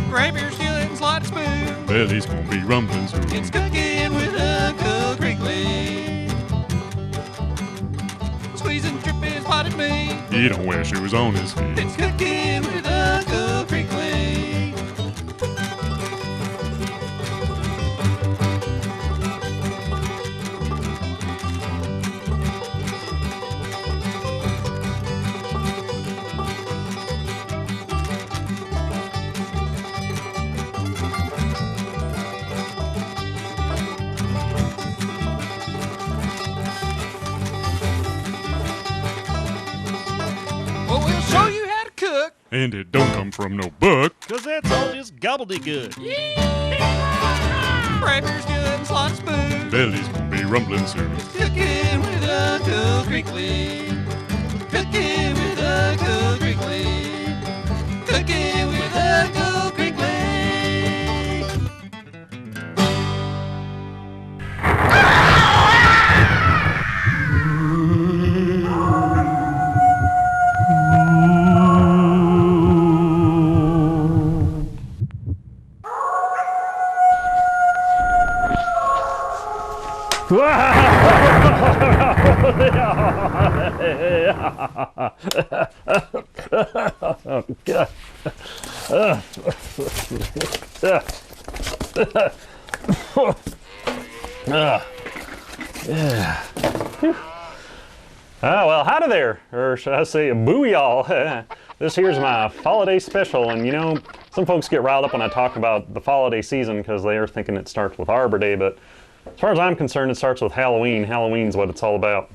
Grab your skillet and slide a spoon. Belly's gonna be rumbling soon. It's cooking with Uncle Krinkly. Squeezing, dripping, spotted meat. He don't wear shoes on his feet. It's cooking with Uncle Krinkly. Well, we'll show you how to cook. And it don't come from no book. 'Cause that's all just gobbledygook. Grab your skillet and slide a spoon. Belly's gonna be rumbling soon. Cooking with Uncle Krinkly. Cooking with Uncle Krinkly. Cooking with Uncle Krinkly. Oh, God. Well, howdy there, or should I say, boo y'all. This here's my holiday special, and you know, some folks get riled up when I talk about the holiday season because they are thinking it starts with Arbor Day, but as far as I'm concerned, it starts with Halloween. Halloween's what it's all about.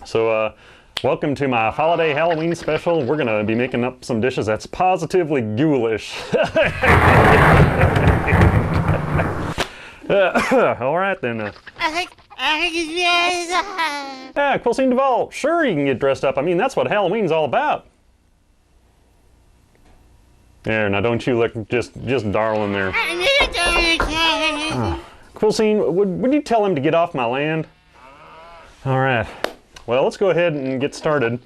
So, welcome to my holiday Halloween special. We're gonna be making up some dishes that's positively ghoulish. All right then. Quilcene Duvall, sure you can get dressed up. I mean, that's what Halloween's all about. There, now don't you look just darling there. Quilcene, would you tell him to get off my land? All right. Well, let's go ahead and get started.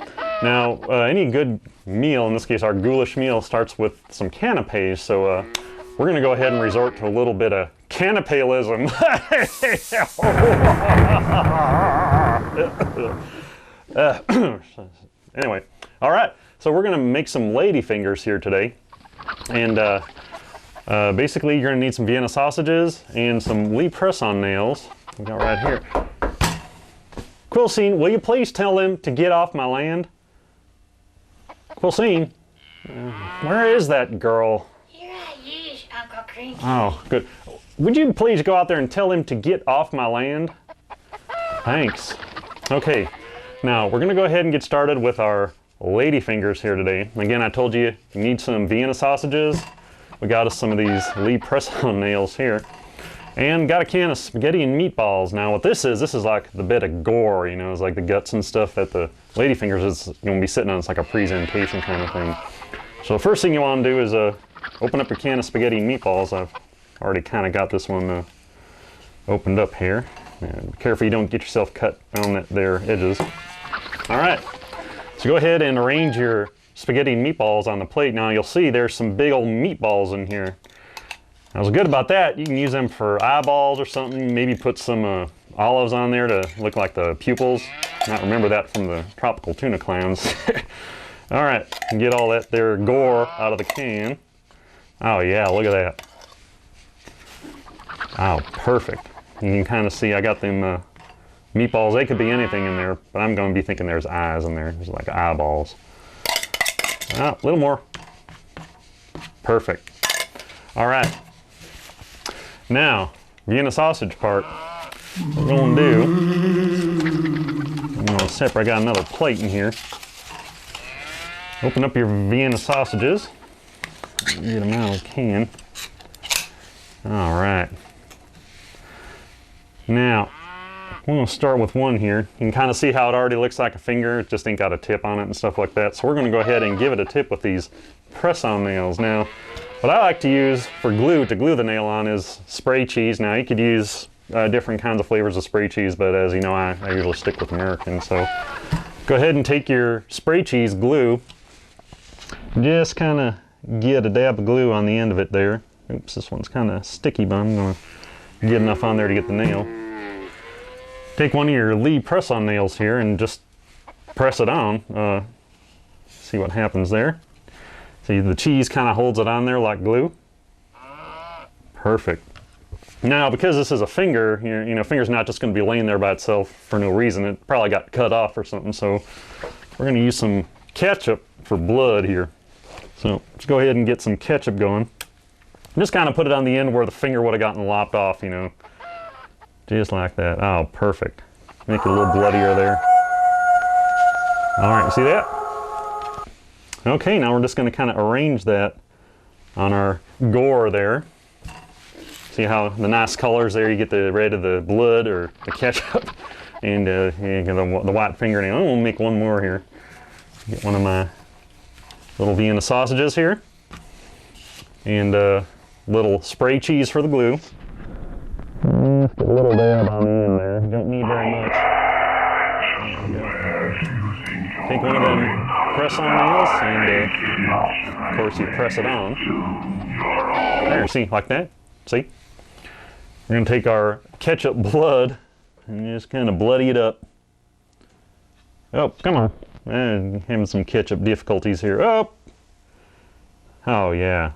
Now, any good meal, in this case our ghoulish meal, starts with some canapes, so we're going to go ahead and resort to a little bit of canapalism. Anyway, all right, so we're going to make some lady fingers here today. And basically you're going to need some Vienna sausages and some Lee press-on nails. We got right here. Quilcene, will you please tell them to get off my land? Quilcene, where is that girl? Here I is, Uncle Krinkly. Oh, good. Would you please go out there and tell him to get off my land? Thanks. Okay, now we're going to go ahead and get started with our lady fingers here today. Again, I told you you need some Vienna sausages. We got us some of these Lee press-on nails here. And got a can of spaghetti and meatballs. Now what this is like the bit of gore, you know, it's like the guts and stuff that the lady fingers is going to be sitting on. It's like a presentation kind of thing. So the first thing you want to do is open up your can of spaghetti and meatballs. I've already kind of got this one opened up here. And be careful you don't get yourself cut on their edges. All right, so go ahead and arrange your spaghetti and meatballs on the plate. Now you'll see there's some big old meatballs in here. Now, what's good about that, you can use them for eyeballs or something. Maybe put some olives on there to look like the pupils. Might remember that from the tropical tuna clams. All right, get all that there gore out of the can. Oh yeah, look at that. Oh, perfect. You can kind of see I got them meatballs. They could be anything in there, but I'm going to be thinking there's eyes in there. There's like eyeballs. Ah, a little more. Perfect. All right. Now, Vienna sausage part. What we're going to do, I'm going to separate. I got another plate in here. Open up your Vienna sausages. Get them out of the can. All right. Now, we're going to start with one here. You can kind of see how it already looks like a finger. It just ain't got a tip on it and stuff like that. So we're going to go ahead and give it a tip with these press-on nails. Now, what I like to use for glue, to glue the nail on, is spray cheese. Now, you could use different kinds of flavors of spray cheese, but as you know, I usually stick with American. So go ahead and take your spray cheese glue, just kind of get a dab of glue on the end of it there. Oops, this one's kind of sticky, but I'm going to get enough on there to get the nail. Take one of your Lee press-on nails here and just press it on. See what happens there. See, the cheese kind of holds it on there like glue. Perfect. Now, because this is a finger, you know, finger's not just going to be laying there by itself for no reason. It probably got cut off or something, so we're going to use some ketchup for blood here. So let's go ahead and get some ketchup going. Just kind of put it on the end where the finger would have gotten lopped off, you know. Just like that. Oh, perfect. Make it a little bloodier there. All right, see that? Okay, now we're just going to kind of arrange that on our gore there. See how the nice colors there, you get the red of the blood or the ketchup and you get the white fingernail. I'm going to make one more here. Get one of my little Vienna sausages here and a little spray cheese for the glue. Just get a little dab on the end there. You don't need very much. Take one of them press-on nails and of course you press it on. There, see, like that. See? We're going to take our ketchup blood and just kind of bloody it up. Oh, come on. Having some ketchup difficulties here. Oh! Oh, yeah.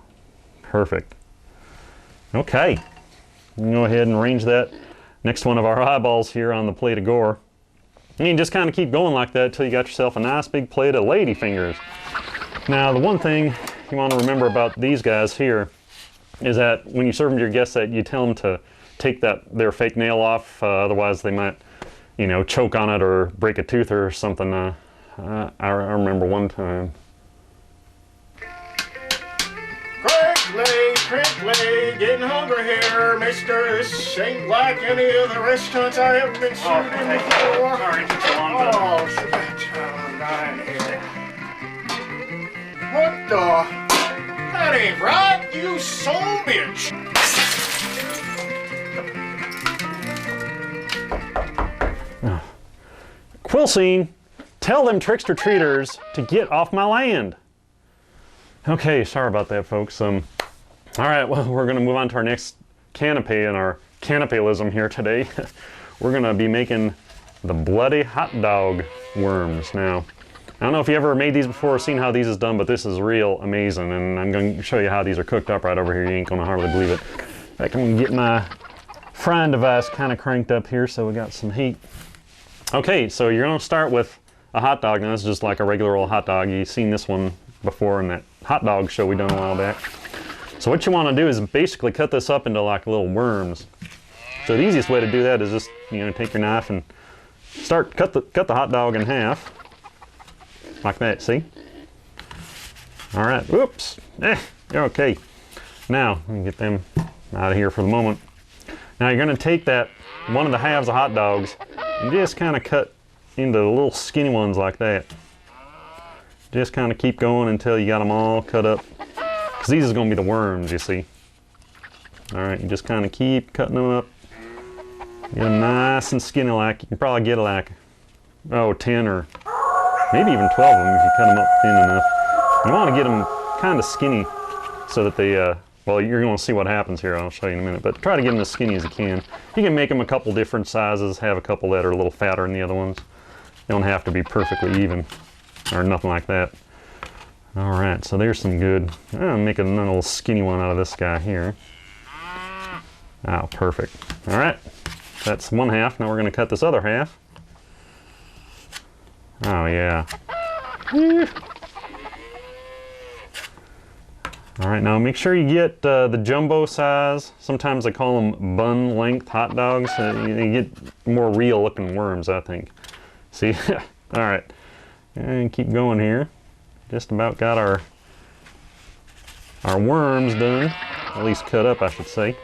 Perfect. Okay. Go ahead and arrange that next one of our eyeballs here on the plate of gore. And you just kind of keep going like that until you got yourself a nice big plate of lady fingers. Now, the one thing you want to remember about these guys here is that when you serve them to your guests, that you tell them to take their fake nail off, otherwise they might, you know, choke on it or break a tooth or something. I remember one time. Krinkly, getting hungry here, mister. This ain't like any of the restaurants I have been serving in before. Sorry, it took so long. Oh, it's about time here. What the? That ain't right, you son of a bitch. Quilcene, tell them trickster-treaters to get off my land. Okay, sorry about that, folks. All right, well, we're going to move on to our next canapé and our canapéism here today. We're going to be making the bloody hot dog worms. Now, I don't know if you ever made these before or seen how these is done, but this is real amazing, and I'm going to show you how these are cooked up right over here. You ain't going to hardly believe it. In fact, I'm going to get my frying device kind of cranked up here so we got some heat. Okay, so you're going to start with a hot dog. Now, this is just like a regular old hot dog. You've seen this one before in that hot dog show we done a while back. So what you want to do is basically cut this up into like little worms. So the easiest way to do that is just, you know, take your knife and cut the hot dog in half. Like that, see? All right, whoops. Okay. Now, let me get them out of here for the moment. Now you're going to take that one of the halves of hot dogs and just kind of cut into the little skinny ones like that. Just kind of keep going until you got them all cut up. Because these is going to be the worms, you see. All right, you just kind of keep cutting them up. Get them nice and skinny like. You can probably get like, 10 or maybe even 12 of them if you cut them up thin enough. You want to get them kind of skinny so that they, well, you're going to see what happens here. I'll show you in a minute. But try to get them as skinny as you can. You can make them a couple different sizes, have a couple that are a little fatter than the other ones. They don't have to be perfectly even or nothing like that. All right, so there's some good. I'm making a little skinny one out of this guy here. Oh, perfect. All right, that's one half. Now we're going to cut this other half. Oh, yeah. All right, now make sure you get the jumbo size. Sometimes they call them bun length hot dogs. You get more real looking worms, I think. See? All right, and keep going here. Just about got our worms done, at least cut up, I should say.